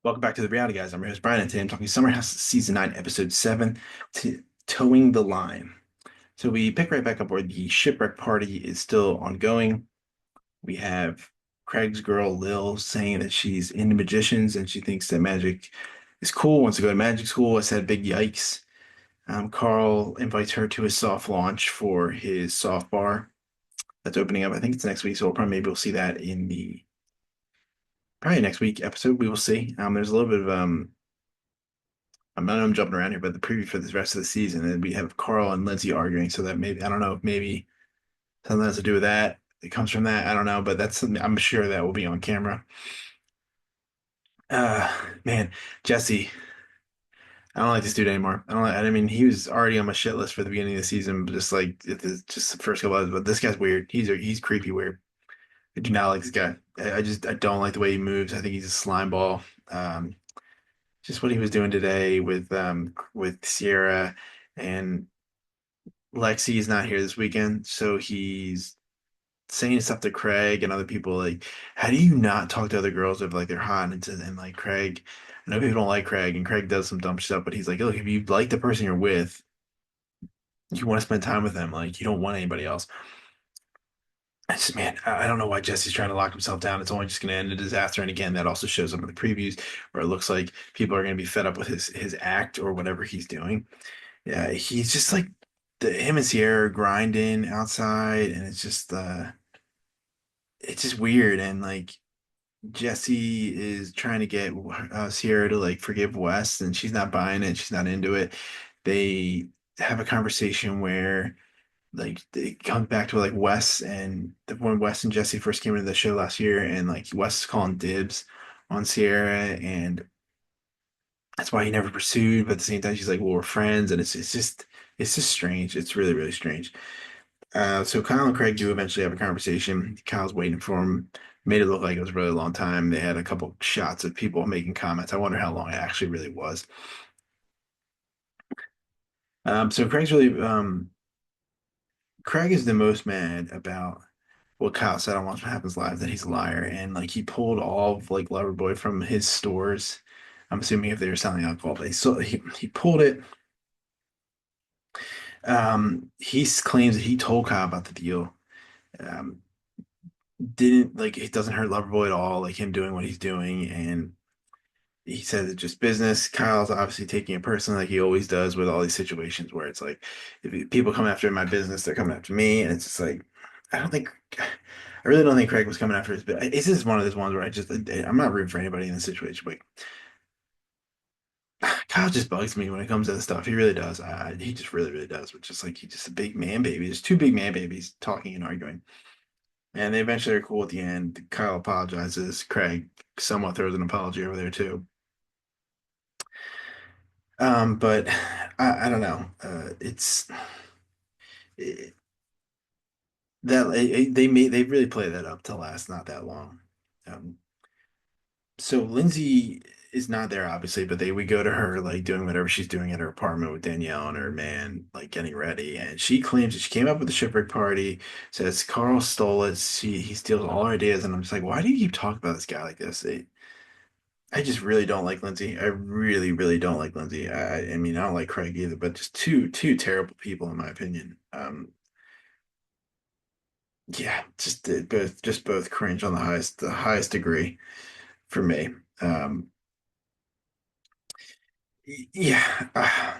Welcome back to the Reality Guys. I'm your host Brian, and today I'm talking Summer House Season 9, Episode 7, Towing the Line. So we pick right back up where the shipwreck party is still ongoing. We have Craig's girl Lil saying that she's into magicians and she thinks that magic is cool, wants to go to magic school. I said big yikes. Carl invites her to his soft launch for his soft bar that's opening up. I think it's next week, so maybe we'll see that in the probably next week episode. We will see. There's a little bit of I know I'm jumping around here, but the preview for this rest of the season, and we have Carl and Lindsay arguing. So that maybe I don't know if maybe something has to do with that. It comes from that. I don't know, but that's something I'm sure that will be on camera. Uh, man, Jesse, I don't like this dude anymore. I don't. I mean, he was already on my shit list for the beginning of the season, but just like just the first couple of, but this guy's weird. He's creepy weird. I do not like this guy. I don't like the way he moves. I think he's a slime ball. Um, just what he was doing today with Sierra and Lexi is not here this weekend, so he's saying stuff to Craig and other people like, how do you not talk to other girls if like they're hot and like Craig? I know people don't like Craig and Craig does some dumb stuff, but he's like, look, if you like the person you're with, you want to spend time with them, like you don't want anybody else. I just, man, I don't know why Jesse's trying to lock himself down. It's only just going to end in a disaster. And again, that also shows up in the previews where it looks like people are going to be fed up with his act or whatever he's doing. Yeah, he's just like him and Sierra grinding outside, and it's just weird. And like Jesse is trying to get Sierra to like forgive Wes, and she's not buying it. She's not into it. They have a conversation where like it comes back to like when Wes and Jesse first came into the show last year, and like Wes is calling dibs on Sierra, and that's why he never pursued. But at the same time, she's like, "Well, we're friends," and it's just strange. It's really really strange. So Kyle and Craig do eventually have a conversation. Kyle's waiting for him. Made it look like it was a really long time. They had a couple shots of people making comments. I wonder how long it actually really was. So Craig is the most mad about what Kyle said on Watch What Happens Live, that he's a liar, and like he pulled all of like Loverboy from his stores. I'm assuming if they were selling alcohol, but he pulled it. He claims that he told Kyle about the deal. Um, didn't like it doesn't hurt Loverboy at all, like him doing what he's doing, and he said it's just business. Kyle's obviously taking it personally, like he always does with all these situations where it's like, if people come after my business, they're coming after me, and it's just like, I don't think, I really don't think Craig was coming after his. But this is one of those ones where I'm not rooting for anybody in this situation, but Kyle just bugs me when it comes to this stuff. He really does. He just really, really does. Which is like he's just a big man baby. There's two big man babies talking and arguing. And they eventually are cool at the end. Kyle apologizes. Craig somewhat throws an apology over there too. But I don't know. It, they really play that up to last not that long. Um, so Lindsay is not there obviously, but we go to her like doing whatever she's doing at her apartment with Danielle and her man, like getting ready, and she claims that she came up with the shipwreck party. Says Carl stole it. He steals all her ideas, and I'm just like, why do you keep talking about this guy like this? I just really don't like Lindsay. I really, really don't like Lindsay. I mean, I don't like Craig either, but just two terrible people in my opinion. Yeah, just both cringe on the highest degree for me. Um, yeah,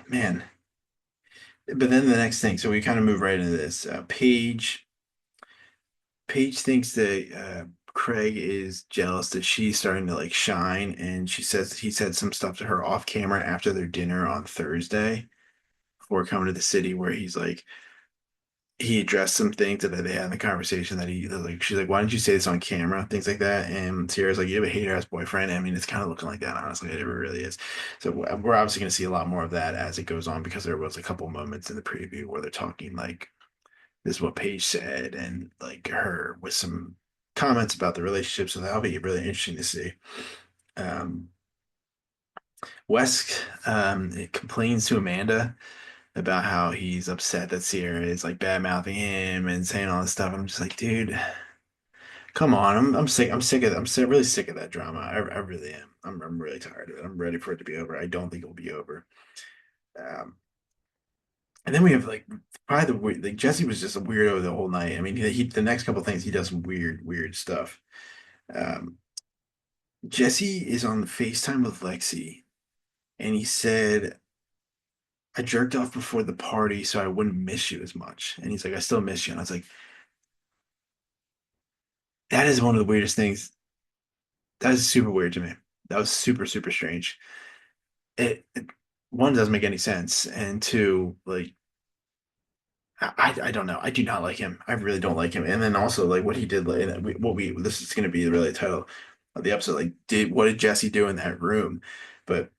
man. But then the next thing, so we kind of move right into this. Paige thinks that Craig is jealous that she's starting to like shine, and she says he said some stuff to her off camera after their dinner on Thursday before coming to the city, where he's like he addressed some things that they had in the conversation that he like she's like, why didn't you say this on camera? Things like that. And Sierra's like, you have a hater ass boyfriend. I mean, it's kind of looking like that, honestly. It really is. So we're obviously going to see a lot more of that as it goes on because there was a couple moments in the preview where they're talking like this is what Paige said and like her with some comments about the relationship. So that'll be really interesting to see. Um, Wes complains to Amanda about how he's upset that Sierra is like bad mouthing him and saying all this stuff. And I'm just like, dude, Come on, I'm sick. Really sick of that drama. I really am. I'm really tired of it. I'm ready for it to be over. I don't think it will be over. Um, and then we have like probably the weird, like Jesse was just a weirdo the whole night. I mean, the next couple things he does some weird stuff. Um, Jesse is on FaceTime with Lexi, and he said, "I jerked off before the party so I wouldn't miss you as much." And he's like, "I still miss you." And I was like, "That is one of the weirdest things. That is super weird to me. That was super strange." It one doesn't make any sense, and two, like I don't know. I do not like him. I really don't like him. And then also like what he did, like what we this is going to be the really title of the episode. Like, what did Jesse do in that room? But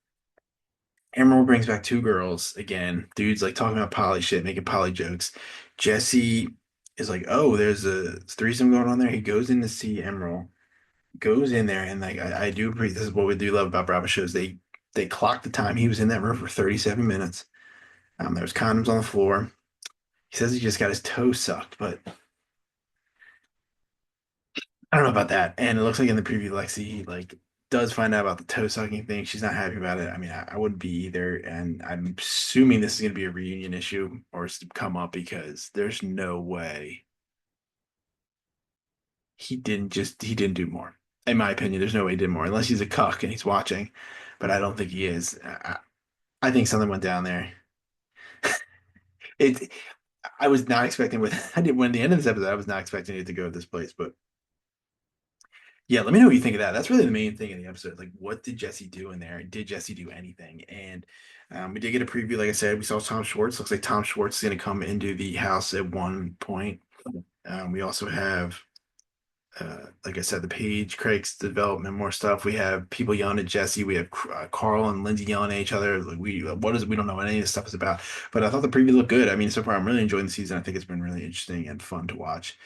Emerald brings back two girls again. Dude's like talking about poly shit, making poly jokes. Jesse is like, oh, there's a threesome going on there. He goes in to see Emerald, goes in there, and like I do appreciate this is what we do love about Bravo shows. They clocked the time. He was in that room for 37 minutes. There was condoms on the floor. He says he just got his toe sucked, but I don't know about that. And it looks like in the preview, Lexi like does find out about the toe sucking thing. She's not happy about it. I mean, I wouldn't be either. And I'm assuming this is going to be a reunion issue or it's to come up because there's no way he didn't do more. In my opinion, there's no way he did more unless he's a cuck and he's watching. But I don't think he is. I think something went down there. It. I was not expecting with I did when the end of this episode. I was not expecting it to go to this place, but yeah, let me know what you think of that. That's really the main thing in the episode. Like, what did Jesse do in there? Did Jesse do anything? And we did get a preview. Like I said, we saw Tom Schwartz. Looks like Tom Schwartz is going to come into the house at one point. We also have, like I said, the page, Craig's development, more stuff. We have people yelling at Jesse. We have Carl and Lindsay yelling at each other. Like, we don't know what any of this stuff is about. But I thought the preview looked good. I mean, so far, I'm really enjoying the season. I think it's been really interesting and fun to watch.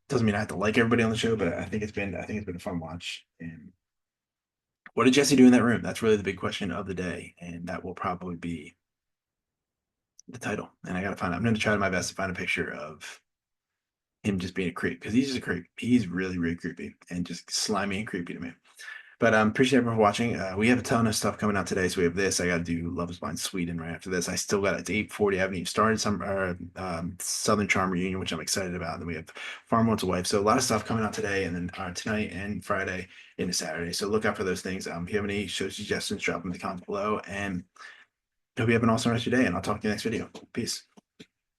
Doesn't mean I have to like everybody on the show, but I think it's been a fun watch. And what did Jesse do in that room? That's really the big question of the day, and that will probably be the title. And I gotta find. I'm gonna try my best to find a picture of him just being a creep because he's just a creep. He's really creepy and just slimy and creepy to me. But appreciate everyone for watching. We have a ton of stuff coming out today. So we have this. I got to do Love Is Blind Sweden right after this. I still got it's 8:40. I haven't even started some Southern Charm reunion, which I'm excited about. And then we have Farm Wants a Wife. So a lot of stuff coming out today, and then tonight and Friday into Saturday. So look out for those things. If you have any show suggestions, drop them in the comments below. And hope you have an awesome rest of your day. And I'll talk to you next video. Peace.